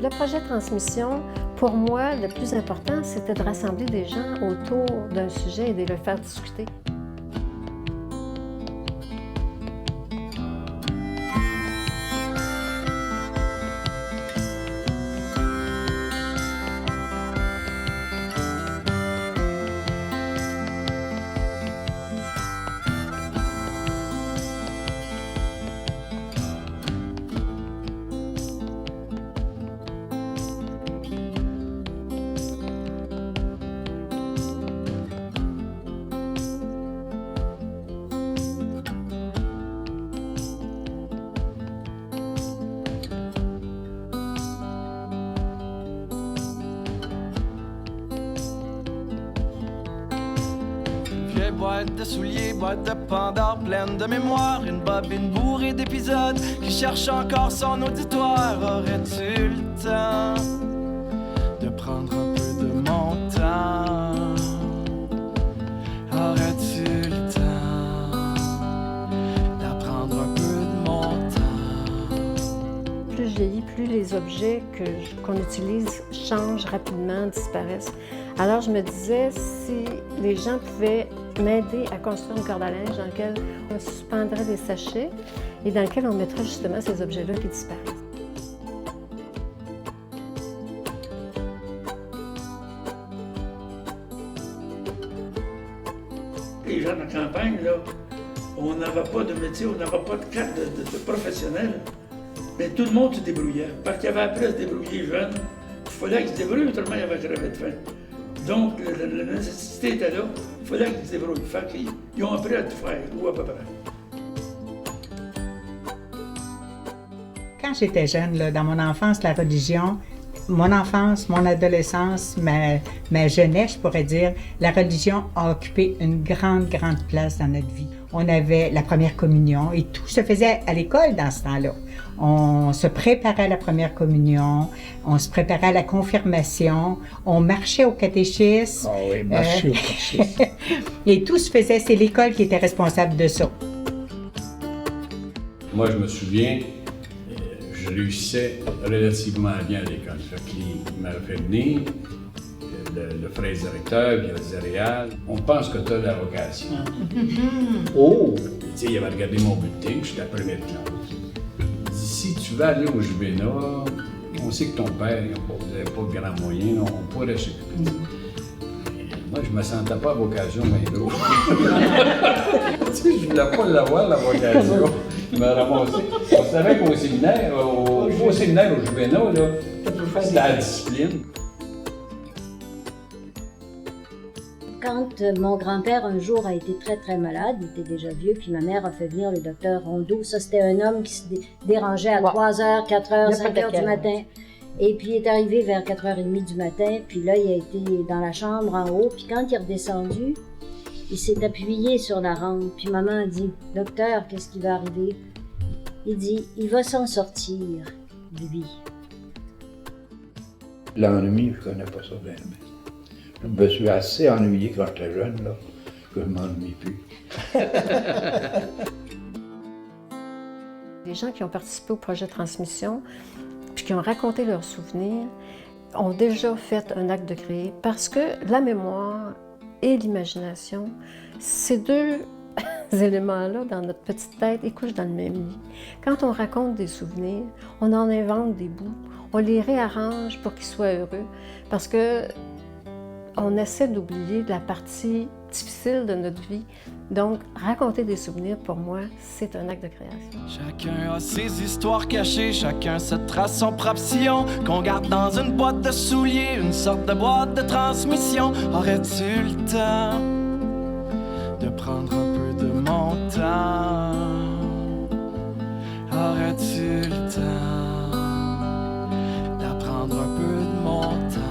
Le projet de transmission, pour moi, le plus important, c'était de rassembler des gens autour d'un sujet et de le faire discuter. Boîte de souliers, boîte de Pandore pleine de mémoire, une bobine bourrée d'épisodes qui cherche encore son auditoire. Aurais-tu le temps de prendre un peu de mon temps? Aurais-tu le temps d'apprendre un peu de mon temps? Plus je vieillis, plus les objets qu'on utilise changent rapidement, disparaissent. Alors je me disais, si les gens pouvaient m'aider à construire une corde à linge dans laquelle on suspendrait des sachets et dans lequel on mettrait justement ces objets-là qui disparaissent. Les gens de la campagne, là, on n'avait pas de métier, on n'avait pas de carte de professionnel, mais tout le monde se débrouillait. Parce qu'il avait appris à se débrouiller jeune, il fallait qu'ils se débrouillent, autrement il avait crevé de faim. Donc, la nécessité était là, il fallait qu'ils se débrouillent. Fait qu'ils ont appris à tout faire, ou à peu près. Quand j'étais jeune, là, dans mon enfance, la religion, mon enfance, mon adolescence, ma jeunesse, je pourrais dire, la religion a occupé une grande place dans notre vie. On avait la première communion et tout se faisait à l'école dans ce temps-là. On se préparait à la première communion, on se préparait à la confirmation, on marchait au catéchisme. Ah oui, marcher au catéchisme. Et tout se faisait, c'est l'école qui était responsable de ça. Moi, je me souviens, je réussissais relativement bien à l'école. Fait qu'il m'avait fait venir, le frère directeur, puis il disait Réal, on pense que tu as la vocation. Oh! Tu sais, il avait regardé mon bulletin, j'étais à la première classe. Il dit si tu veux aller au Jubéna, on sait que ton père n'avait pas de grands moyens, on pourrait s'occuper de ça. Moi, je me sentais pas à vocation, mais là. Tu sais, je voulais pas l'avoir, la vocation. Il m'a ramassé. On savait qu'au séminaire, au séminaire au Jubéna, là, c'était la discipline. Quand mon grand-père, un jour, a été très malade, il était déjà vieux, puis ma mère a fait venir le docteur Rondeau. Ça, c'était un homme qui se dérangeait à 3h, 4h, 5h du matin. Et puis, il est arrivé vers 4h30 du matin, puis là, il a été dans la chambre en haut, puis quand il est redescendu, il s'est appuyé sur la rampe, puis maman a dit « Docteur, qu'est-ce qui va arriver? » Il dit « Il va s'en sortir, lui. » L'ennui, je connais pas ça bien. Je me suis assez ennuyé quand j'étais jeune, là, que je m'ennuie plus. Les gens qui ont participé au projet de transmission, puis qui ont raconté leurs souvenirs, ont déjà fait un acte de créer, parce que la mémoire et l'imagination, ces deux éléments-là dans notre petite tête, ils couchent dans le même lit. Quand on raconte des souvenirs, on en invente des bouts, on les réarrange pour qu'ils soient heureux, parce que on essaie d'oublier la partie difficile de notre vie. Donc, raconter des souvenirs, pour moi, c'est un acte de création. Chacun a ses histoires cachées, chacun se trace son propre sillon, qu'on garde dans une boîte de souliers, une sorte de boîte de transmission. Aurais-tu le temps de prendre un peu de mon temps? Aurais-tu le temps d'apprendre un peu de mon temps?